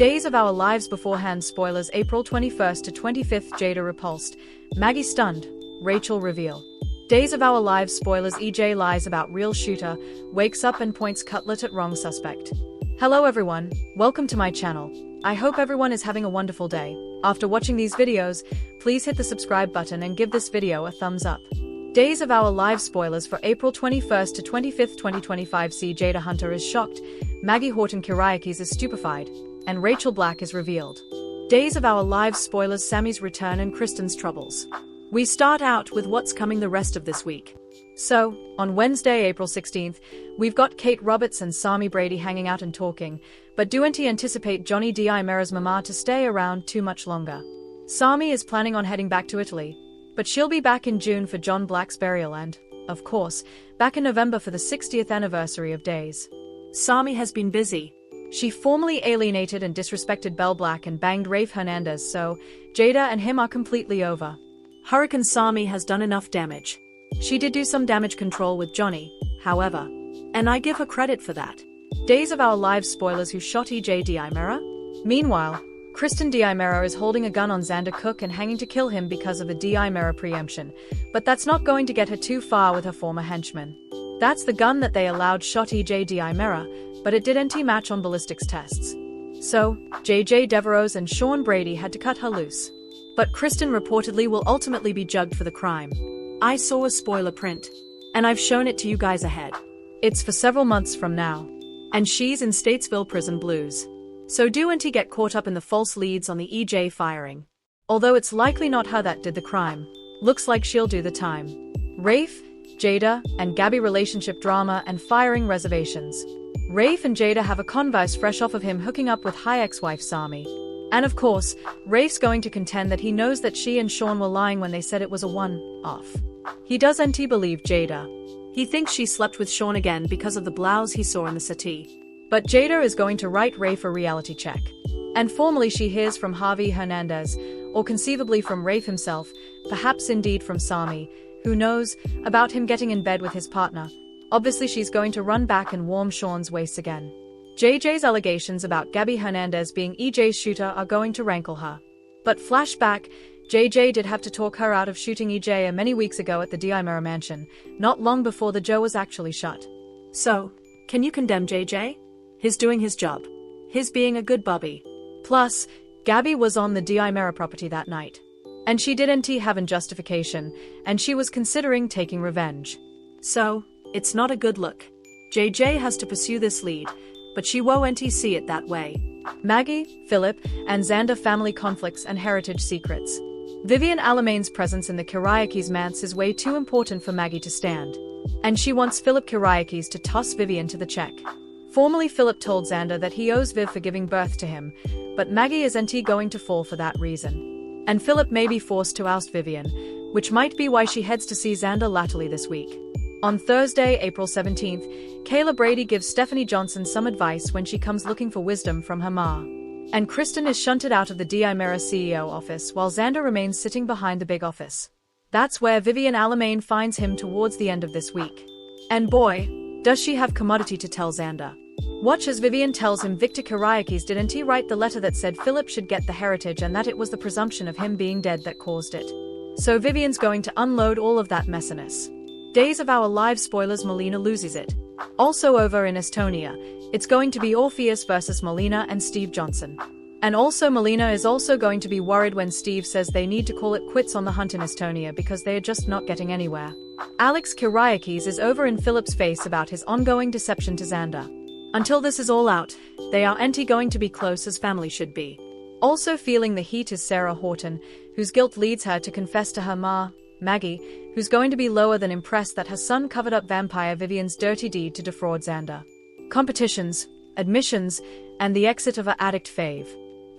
Days of Our Lives beforehand spoilers April 21st to 25th Jada repulsed, Maggie stunned, Rachel reveal. Days of Our Lives spoilers EJ lies about real shooter, wakes up and points cutlet at wrong suspect. Hello everyone, welcome to my channel. I hope everyone is having a wonderful day. After watching these videos, please hit the subscribe button and give this video a thumbs up. Days of Our Lives spoilers for April 21st to 25th 2025 see Jada Hunter is shocked, Maggie Horton Kyriakis is stupefied, and Rachel Black is revealed. Days of Our Lives spoilers Sammy's return and Kristen's troubles. We start out with what's coming the rest of this week. So, on Wednesday, April 16th, we've got Kate Roberts and Sami Brady hanging out and talking, but do anticipate Johnny D'Imera's mama to stay around too much longer. Sami is planning on heading back to Italy, but she'll be back in June for John Black's burial and, of course, back in November for the 60th anniversary of Days. Sami has been busy. She formally alienated and disrespected Belle Black and banged Rafe Hernandez, so Jada and him are completely over. Hurricane Sami has done enough damage. She did do some damage control with Johnny, however, and I give her credit for that. Days of Our Lives spoilers who shot EJ D'Imera? Meanwhile, Kristen D'Imera is holding a gun on Xander Cook and hanging to kill him because of the D'Imera preemption, but that's not going to get her too far with her former henchman. That's the gun that they allowed shot EJ D'Imera, but it didn't match on ballistics tests. So, JJ Devereaux and Sean Brady had to cut her loose. But Kristen reportedly will ultimately be jugged for the crime. I saw a spoiler print, and I've shown it to you guys ahead. It's for several months from now, and she's in Statesville Prison Blues. So do get caught up in the false leads on the EJ firing. Although it's likely not her that did the crime, looks like she'll do the time. Rafe, Jada, and Gabby relationship drama and firing reservations. Rafe and Jada have a converse fresh off of him hooking up with high ex-wife Sami. And of course, Rafe's going to contend that he knows that she and Sean were lying when they said it was a one-off. He doesn't believe Jada. He thinks she slept with Sean again because of the blouse he saw in the settee. But Jada is going to write Rafe a reality check. And formally she hears from Harvey Hernandez, or conceivably from Rafe himself, perhaps indeed from Sami, who knows, about him getting in bed with his partner. Obviously she's going to run back and warm Sean's waist again. JJ's allegations about Gabby Hernandez being EJ's shooter are going to rankle her. But flashback, JJ did have to talk her out of shooting EJ many weeks ago at the D'Imera mansion, not long before the Joe was actually shot. So, can you condemn JJ? His doing his job. His being a good bubby. Plus, Gabby was on the D'Imera property that night. And she didn't have an justification, and she was considering taking revenge. So, it's not a good look. JJ has to pursue this lead, but she won't see it that way. Maggie, Philip, and Xander family conflicts and heritage secrets. Vivian Alamain's presence in the Kyriakis manse is way too important for Maggie to stand. And she wants Philip Kyriakis to toss Vivian to the check. Formerly Philip told Xander that he owes Viv for giving birth to him, but Maggie isn't going to fall for that reason. And Philip may be forced to oust Vivian, which might be why she heads to see Xander latterly this week. On Thursday, April 17th, Kayla Brady gives Stephanie Johnson some advice when she comes looking for wisdom from her ma. And Kristen is shunted out of the D'Imera CEO office while Xander remains sitting behind the big office. That's where Vivian Alamain finds him towards the end of this week. And boy, does she have commodity to tell Xander. Watch as Vivian tells him Victor Kyriakis didn't write the letter that said Philip should get the heritage and that it was the presumption of him being dead that caused it. So Vivian's going to unload all of that messiness. Days of Our Lives spoilers Melina loses it. Also over in Estonia, it's going to be Orpheus versus Melina and Steve Johnson. And also Melina is also going to be worried when Steve says they need to call it quits on the hunt in Estonia because they are just not getting anywhere. Alex Kyriakis is over in Philip's face about his ongoing deception to Xander. Until this is all out, they are going to be close as family should be. Also feeling the heat is Sarah Horton, whose guilt leads her to confess to her ma, Maggie, who's going to be lower than impressed that her son covered up vampire Vivian's dirty deed to defraud Xander. Competitions, admissions, and the exit of her addict fave.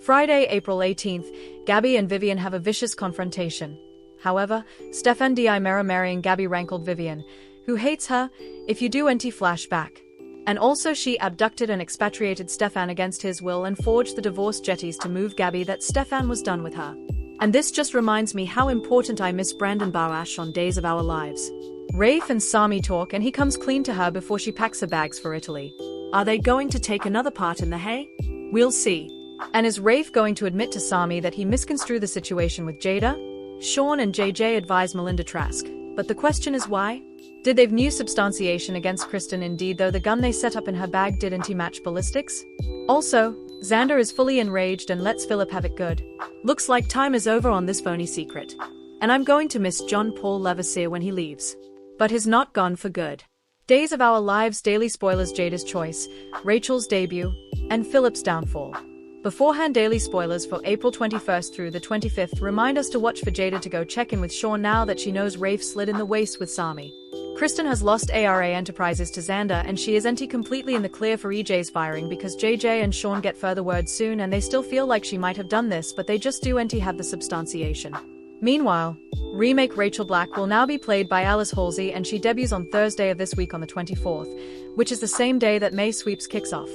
Friday, April 18th, Gabby and Vivian have a vicious confrontation. However, Stefan D'Imera marrying Gabby rankled Vivian, who hates her, if you do flashback. And also she abducted and expatriated Stefan against his will and forged the divorce jetties to move Gabby that Stefan was done with her. And this just reminds me how important I miss Brandon Bauash on Days of Our Lives. Rafe and Sami talk and he comes clean to her before she packs her bags for Italy. Are they going to take another part in the hay? We'll see. And is Rafe going to admit to Sami that he misconstrued the situation with Jada? Sean and JJ advise Melinda Trask, but the question is why? Did they've new substantiation against Kristen indeed, though the gun they set up in her bag didn't match ballistics? Also, Xander is fully enraged and lets Philip have it good. Looks like time is over on this phony secret. And I'm going to miss John Paul Levasseur when he leaves. But he's not gone for good. Days of Our Lives daily spoilers: Jada's choice, Rachel's debut, and Philip's downfall. Beforehand daily spoilers for April 21st through the 25th remind us to watch for Jada to go check in with Sean now that she knows Rafe slid in the waist with Sami. Kristen has lost ARA Enterprises to Xander, and she isn't completely in the clear for EJ's firing because JJ and Sean get further word soon, and they still feel like she might have done this, but they just do have the substantiation. Meanwhile, remake Rachel Black will now be played by Alice Halsey, and she debuts on Thursday of this week on the 24th, which is the same day that May Sweeps kicks off.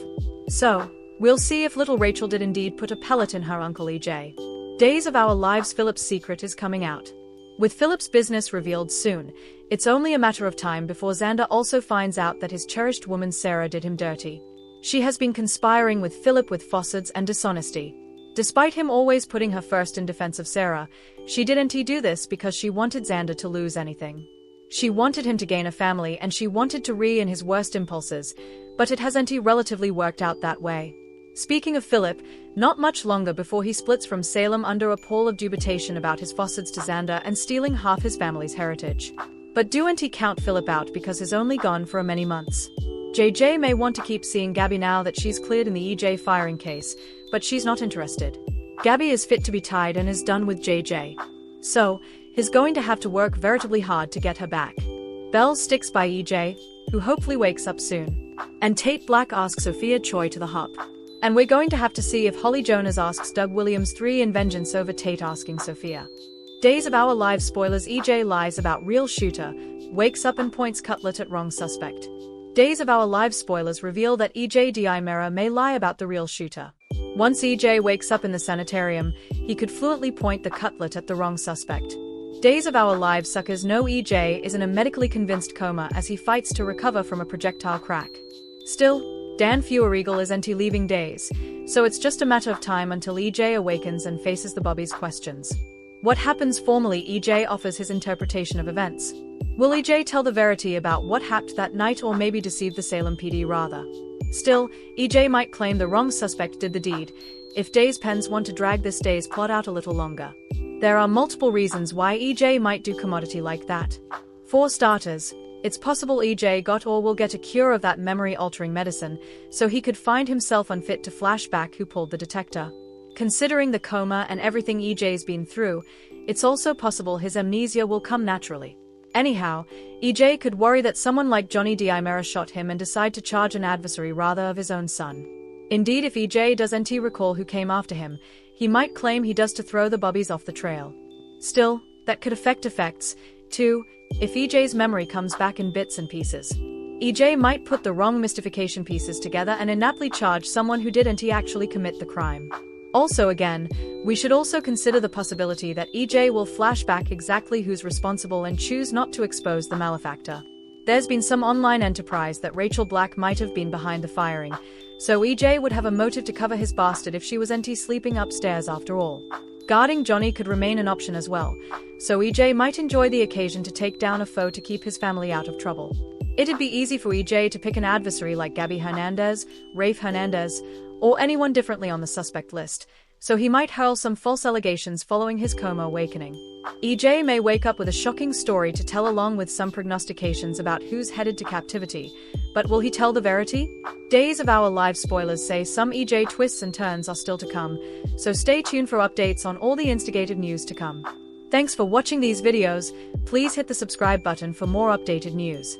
So, we'll see if little Rachel did indeed put a pellet in her Uncle EJ. Days of Our Lives Philip's secret is coming out. With Philip's business revealed soon, it's only a matter of time before Xander also finds out that his cherished woman Sarah did him dirty. She has been conspiring with Philip with falsehoods and dishonesty. Despite him always putting her first in defense of Sarah, she didn't do this because she wanted Xander to lose anything. She wanted him to gain a family, and she wanted to in his worst impulses, but it hasn't relatively worked out that way. Speaking of Philip, not much longer before he splits from Salem under a pall of dubitation about his falsehoods to Xander and stealing half his family's heritage. But don't count Philip out because he's only gone for many months. JJ may want to keep seeing Gabby now that she's cleared in the EJ firing case, but she's not interested. Gabby is fit to be tied and is done with JJ. So, he's going to have to work veritably hard to get her back. Belle sticks by EJ, who hopefully wakes up soon. And Tate Black asks Sophia Choi to the hop. And we're going to have to see if Holly Jonas asks Doug Williams 3 in vengeance over Tate asking Sophia. Days of Our Lives spoilers: EJ lies about real shooter, wakes up and points cutlet at wrong suspect. Days of Our Lives spoilers reveal that EJ Diamera may lie about the real shooter. Once EJ wakes up in the sanitarium, he could fluently point the cutlet at the wrong suspect. Days of Our Lives suckers know EJ is in a medically convinced coma as he fights to recover from a projectile crack. Still, Dan Feuerriegel isn't leaving Days, so it's just a matter of time until EJ awakens and faces the Bobby's questions. What happens formally? EJ offers his interpretation of events. Will EJ tell the verity about what happened that night, or maybe deceive the Salem PD rather? Still, EJ might claim the wrong suspect did the deed, if Days pens want to drag this Days plot out a little longer. There are multiple reasons why EJ might do commodity like that. For starters, it's possible EJ got or will get a cure of that memory-altering medicine, so he could find himself unfit to flashback who pulled the detector. Considering the coma and everything EJ's been through, it's also possible his amnesia will come naturally. Anyhow, EJ could worry that someone like Johnny Diamera shot him and decide to charge an adversary rather of his own son. Indeed, if EJ doesn't recall who came after him, he might claim he does to throw the Bobbies off the trail. Still, that could affect effects, too, if EJ's memory comes back in bits and pieces. EJ might put the wrong mystification pieces together and inaptly charge someone who didn't actually commit the crime. Also again, we should also consider the possibility that EJ will flash back exactly who's responsible and choose not to expose the malefactor. There's been some online enterprise that Rachel Black might have been behind the firing, so EJ would have a motive to cover his bastard if she was sleeping upstairs after all. Guarding Johnny could remain an option as well, so EJ might enjoy the occasion to take down a foe to keep his family out of trouble. It'd be easy for EJ to pick an adversary like Gabby Hernandez, Rafe Hernandez, or anyone differently on the suspect list, so he might hurl some false allegations following his coma awakening. EJ may wake up with a shocking story to tell along with some prognostications about who's headed to captivity, but will he tell the verity? Days of Our Lives spoilers say some EJ twists and turns are still to come, so stay tuned for updates on all the instigative news to come. Thanks for watching these videos. Please hit the subscribe button for more updated news.